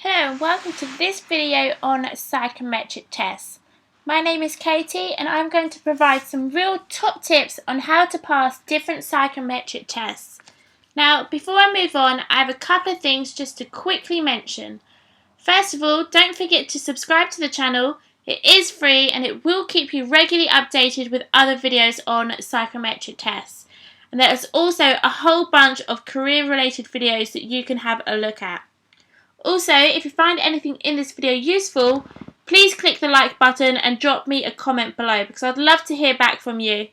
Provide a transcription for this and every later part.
Hello and welcome to this video on psychometric tests. My name is Katie and I'm going to provide some real top tips on how to pass different psychometric tests. Now, before I move on, I have a couple of things just to quickly mention. First of all, don't forget to subscribe to the channel. It is free and it will keep you regularly updated with other videos on psychometric tests. And there is also a whole bunch of career-related videos that you can have a look at. Also, if you find anything in this video useful, please click the like button and drop me a comment below because I'd love to hear back from you.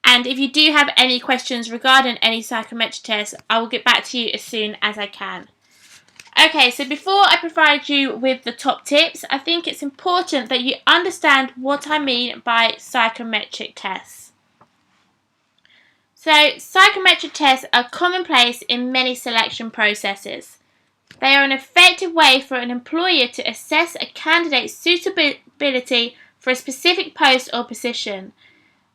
And if you do have any questions regarding any psychometric tests, I will get back to you as soon as I can. Okay, so before I provide you with the top tips, I think it's important that you understand what I mean by psychometric tests. So, psychometric tests are commonplace in many selection processes. They are an effective way for an employer to assess a candidate's suitability for a specific post or position.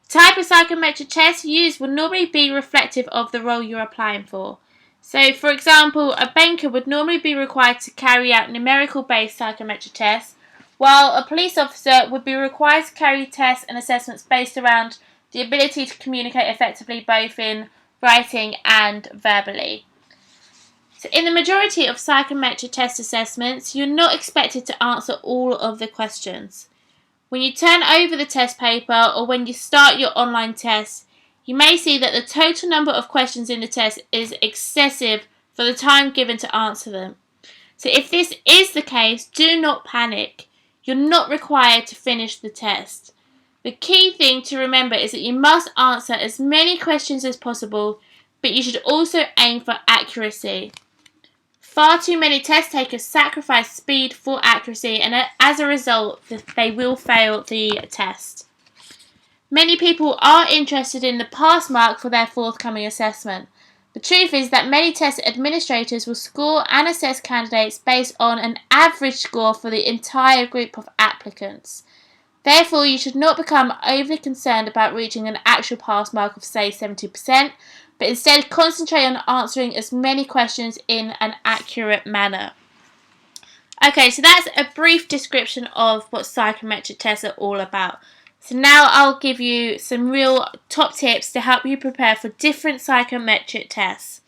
The type of psychometric test used will normally be reflective of the role you're applying for. So, for example, a banker would normally be required to carry out numerical-based psychometric tests, while a police officer would be required to carry tests and assessments based around the ability to communicate effectively both in writing and verbally. So in the majority of psychometric test assessments, you're not expected to answer all of the questions. When you turn over the test paper or when you start your online test, you may see that the total number of questions in the test is excessive for the time given to answer them. So if this is the case, do not panic. You're not required to finish the test. The key thing to remember is that you must answer as many questions as possible, but you should also aim for accuracy. Far too many test takers sacrifice speed for accuracy, and as a result, they will fail the test. Many people are interested in the pass mark for their forthcoming assessment. The truth is that many test administrators will score and assess candidates based on an average score for the entire group of applicants. Therefore, you should not become overly concerned about reaching an actual pass mark of, say, 70%, but instead concentrate on answering as many questions in an accurate manner. Okay, so that's a brief description of what psychometric tests are all about. So now I'll give you some real top tips to help you prepare for different psychometric tests.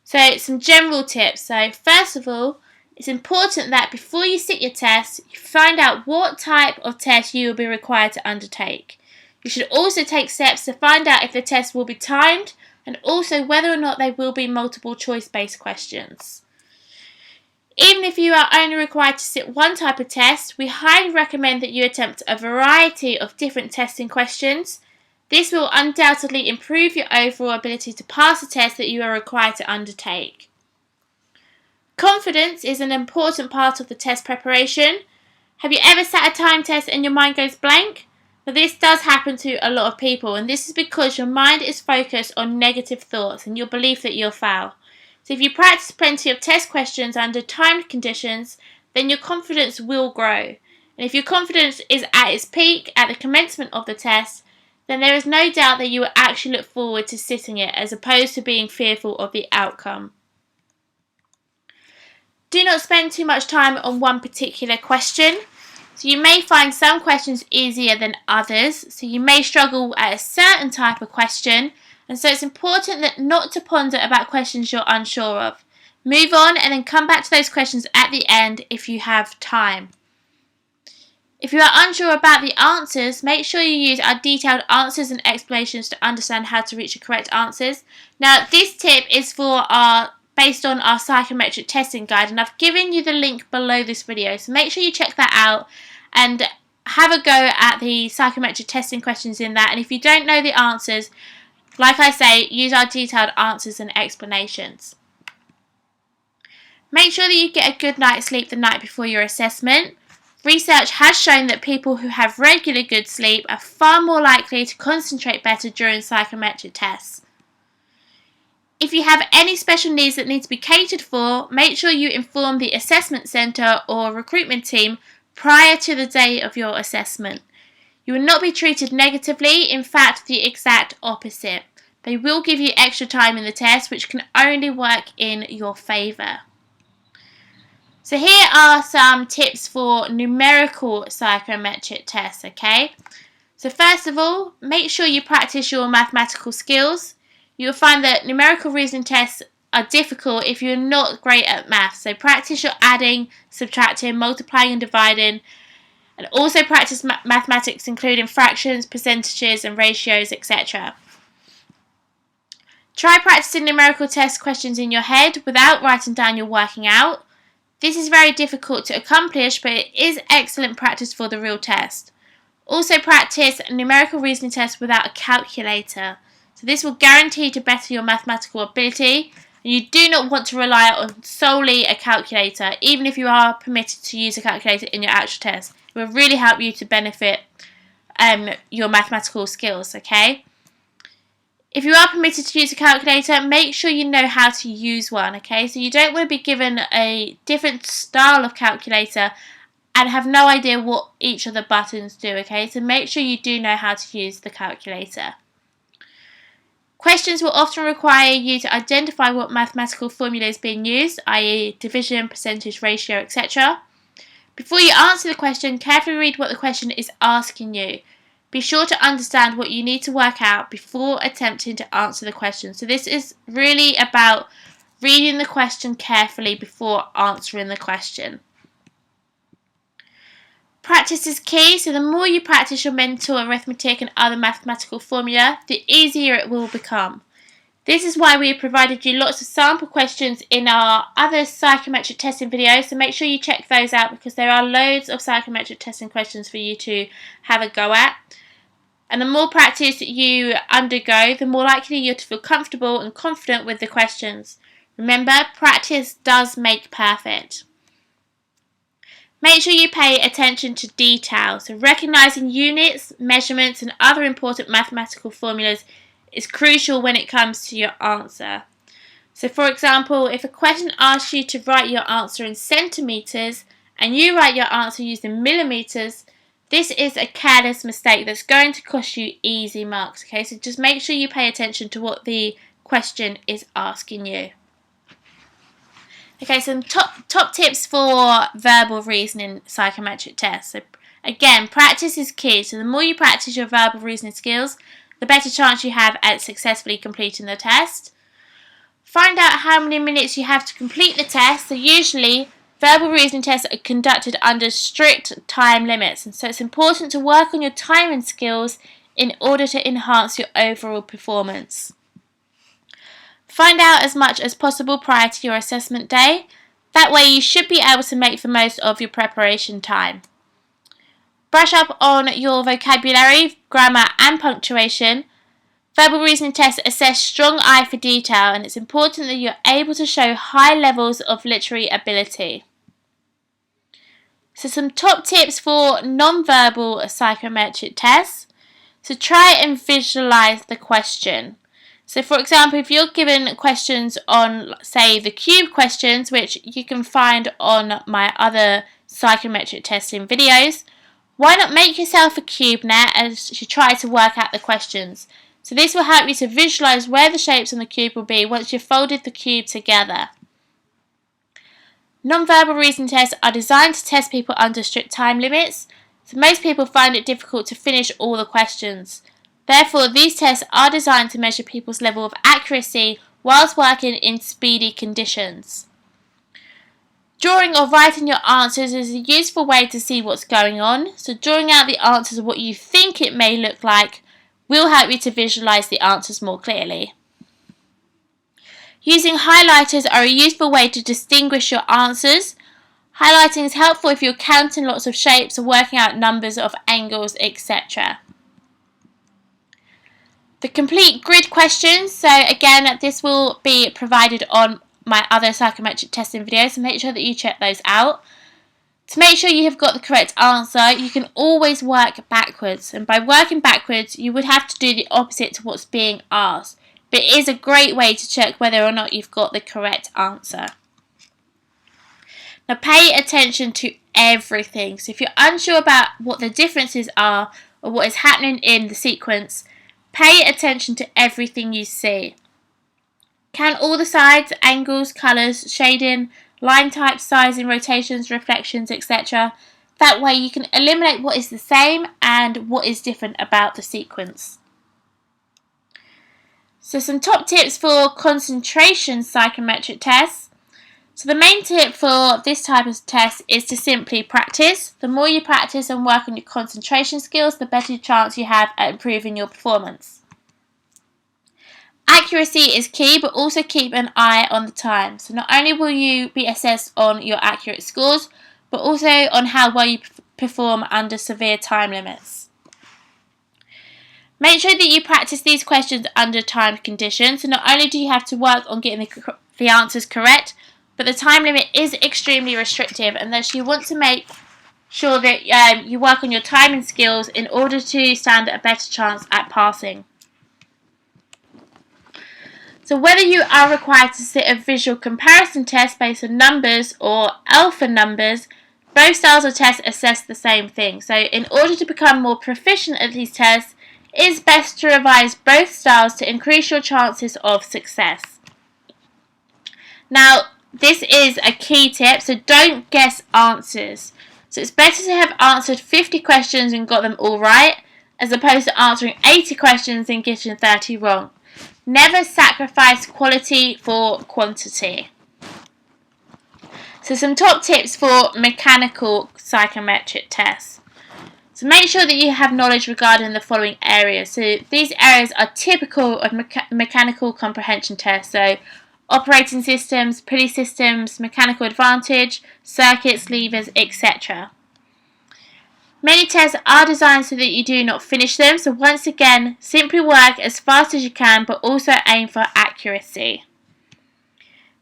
So some general tips. So first of all, it's important that before you sit your test, you find out what type of test you will be required to undertake. You should also take steps to find out if the test will be timed and also whether or not they will be multiple choice based questions. Even if you are only required to sit one type of test, we highly recommend that you attempt a variety of different testing questions. This will undoubtedly improve your overall ability to pass the test that you are required to undertake. Confidence is an important part of the test preparation. Have you ever sat a time test and your mind goes blank? Well, this does happen to a lot of people, and this is because your mind is focused on negative thoughts and your belief that you'll fail. So if you practice plenty of test questions under timed conditions, then your confidence will grow. And if your confidence is at its peak at the commencement of the test, then there is no doubt that you will actually look forward to sitting it as opposed to being fearful of the outcome. Do not spend too much time on one particular question. So you may find some questions easier than others, so you may struggle at a certain type of question, and so it's important that not to ponder about questions you're unsure of. Move on and then come back to those questions at the end if you have time. If you are unsure about the answers, make sure you use our detailed answers and explanations to understand how to reach the correct answers. Now, this tip is based on our psychometric testing guide, and I've given you the link below this video, so make sure you check that out and have a go at the psychometric testing questions in that. And if you don't know the answers, like I say, use our detailed answers and explanations. Make sure that you get a good night's sleep the night before your assessment. Research has shown that people who have regular good sleep are far more likely to concentrate better during psychometric tests. If you have any special needs that need to be catered for, make sure you inform the assessment centre or recruitment team prior to the day of your assessment. You will not be treated negatively, in fact the exact opposite. They will give you extra time in the test, which can only work in your favour. So here are some tips for numerical psychometric tests, okay? So first of all, make sure you practice your mathematical skills. You'll find that numerical reasoning tests are difficult if you're not great at maths. So practice your adding, subtracting, multiplying and dividing. And also practice mathematics including fractions, percentages and ratios, etc. Try practicing numerical test questions in your head without writing down your working out. This is very difficult to accomplish, but it is excellent practice for the real test. Also practice numerical reasoning tests without a calculator. So this will guarantee to better your mathematical ability, and you do not want to rely on solely a calculator, even if you are permitted to use a calculator in your actual test. It will really help you to benefit your mathematical skills, okay? If you are permitted to use a calculator, make sure you know how to use one, okay? So you don't want to be given a different style of calculator and have no idea what each of the buttons do, okay? So make sure you do know how to use the calculator. Questions will often require you to identify what mathematical formula is being used, i.e. division, percentage, ratio, etc. Before you answer the question, carefully read what the question is asking you. Be sure to understand what you need to work out before attempting to answer the question. So this is really about reading the question carefully before answering the question. Practice is key, so the more you practice your mental arithmetic and other mathematical formula, the easier it will become. This is why we have provided you lots of sample questions in our other psychometric testing videos, so make sure you check those out because there are loads of psychometric testing questions for you to have a go at. And the more practice you undergo, the more likely you're to feel comfortable and confident with the questions. Remember, practice does make perfect. Make sure you pay attention to detail. So recognising units, measurements and other important mathematical formulas is crucial when it comes to your answer. So for example, if a question asks you to write your answer in centimetres and you write your answer using millimetres, this is a careless mistake that's going to cost you easy marks, okay? So just make sure you pay attention to what the question is asking you. Okay, some top tips for verbal reasoning psychometric tests. So again, practice is key. So the more you practice your verbal reasoning skills, the better chance you have at successfully completing the test. Find out how many minutes you have to complete the test. So usually, verbal reasoning tests are conducted under strict time limits. And so it's important to work on your timing skills in order to enhance your overall performance. Find out as much as possible prior to your assessment day. That way you should be able to make the most of your preparation time. Brush up on your vocabulary, grammar and punctuation. Verbal reasoning tests assess strong eye for detail, and it's important that you're able to show high levels of literary ability. So some top tips for non-verbal psychometric tests. So try and visualize the question. So for example, if you're given questions on, say, the cube questions, which you can find on my other psychometric testing videos, why not make yourself a cube net as you try to work out the questions? So this will help you to visualise where the shapes on the cube will be once you've folded the cube together. Non-verbal reasoning tests are designed to test people under strict time limits, so most people find it difficult to finish all the questions. Therefore, these tests are designed to measure people's level of accuracy whilst working in speedy conditions. Drawing or writing your answers is a useful way to see what's going on, so drawing out the answers of what you think it may look like will help you to visualise the answers more clearly. Using highlighters are a useful way to distinguish your answers. Highlighting is helpful if you're counting lots of shapes or working out numbers of angles, etc. The complete grid questions, so again this will be provided on my other psychometric testing videos, so make sure that you check those out. To make sure you have got the correct answer, you can always work backwards, and by working backwards you would have to do the opposite to what's being asked, but it is a great way to check whether or not you've got the correct answer. Now pay attention to everything, so if you're unsure about what the differences are or what is happening in the sequence, pay attention to everything you see. Count all the sides, angles, colours, shading, line type, sizing, rotations, reflections, etc. That way you can eliminate what is the same and what is different about the sequence. So some top tips for concentration psychometric tests. So the main tip for this type of test is to simply practice. The more you practice and work on your concentration skills, the better chance you have at improving your performance. Accuracy is key, but also keep an eye on the time. So not only will you be assessed on your accurate scores, but also on how well you perform under severe time limits. Make sure that you practice these questions under timed conditions. So not only do you have to work on getting the answers correct, but the time limit is extremely restrictive, and thus you want to make sure that you work on your timing skills in order to stand a better chance at passing. So whether you are required to sit a visual comparison test based on numbers or alpha numbers, both styles of tests assess the same thing. So in order to become more proficient at these tests, it is best to revise both styles to increase your chances of success. Now, this is a key tip, so don't guess answers. So it's better to have answered 50 questions and got them all right, as opposed to answering 80 questions and getting 30 wrong. Never sacrifice quality for quantity. So some top tips for mechanical psychometric tests. So make sure that you have knowledge regarding the following areas. So these areas are typical of mechanical comprehension tests. So operating systems, pulley systems, mechanical advantage, circuits, levers, etc. Many tests are designed so that you do not finish them. So once again, simply work as fast as you can, but also aim for accuracy.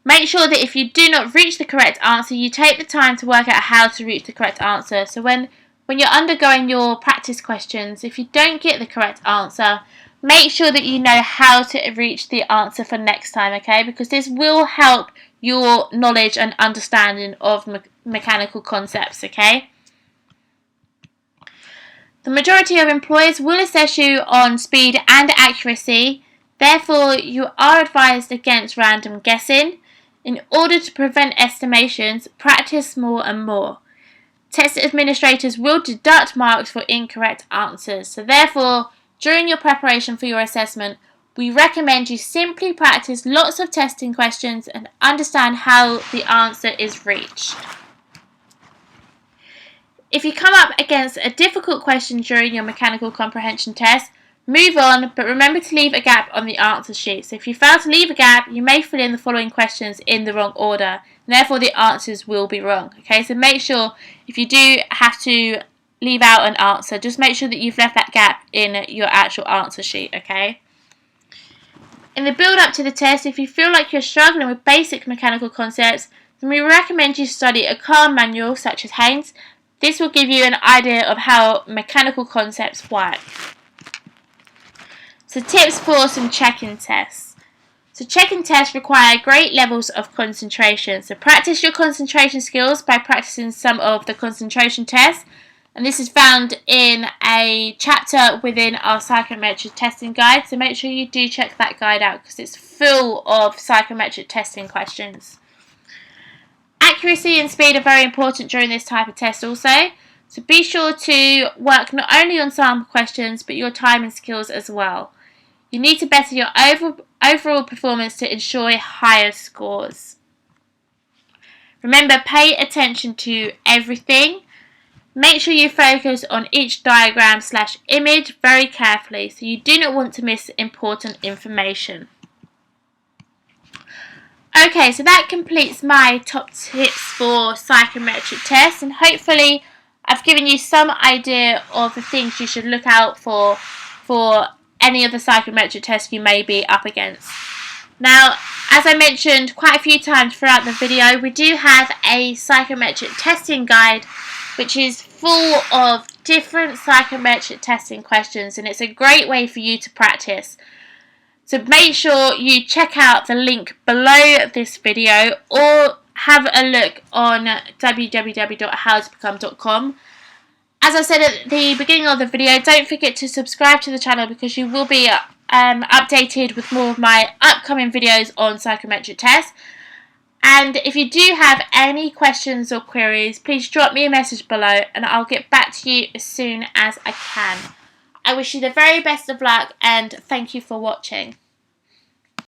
Make sure that if you do not reach the correct answer, you take the time to work out how to reach the correct answer. So when you're undergoing your practice questions, if you don't get the correct answer, make sure that you know how to reach the answer for next time, okay? Because this will help your knowledge and understanding of mechanical concepts, okay? The majority of employers will assess you on speed and accuracy. Therefore, you are advised against random guessing. In order to prevent estimations, practice more and more. Test administrators will deduct marks for incorrect answers. So therefore, during your preparation for your assessment, we recommend you simply practice lots of testing questions and understand how the answer is reached. If you come up against a difficult question during your mechanical comprehension test, move on, but remember to leave a gap on the answer sheet. So if you fail to leave a gap, you may fill in the following questions in the wrong order, and therefore the answers will be wrong. Okay, so make sure if you do have to leave out an answer, just make sure that you've left that gap in your actual answer sheet, okay? In the build up to the test, if you feel like you're struggling with basic mechanical concepts, then we recommend you study a car manual such as Haynes. This will give you an idea of how mechanical concepts work. So tips for some check-in tests. So check-in tests require great levels of concentration. So practice your concentration skills by practicing some of the concentration tests. And this is found in a chapter within our psychometric testing guide. So make sure you do check that guide out because it's full of psychometric testing questions. Accuracy and speed are very important during this type of test also. So be sure to work not only on sample questions but your timing skills as well. You need to better your overall performance to ensure higher scores. Remember, pay attention to everything. Make sure you focus on each diagram/image very carefully so you do not want to miss important information. Okay, so that completes my top tips for psychometric tests, and hopefully I've given you some idea of the things you should look out for any of the psychometric tests you may be up against. Now, as I mentioned quite a few times throughout the video, we do have a psychometric testing guide which is full of different psychometric testing questions, and it's a great way for you to practice. So make sure you check out the link below this video or have a look on www.howtobecome.com. As I said at the beginning of the video, don't forget to subscribe to the channel because you will be updated with more of my upcoming videos on psychometric tests. And if you do have any questions or queries, please drop me a message below and I'll get back to you as soon as I can. I wish you the very best of luck and thank you for watching.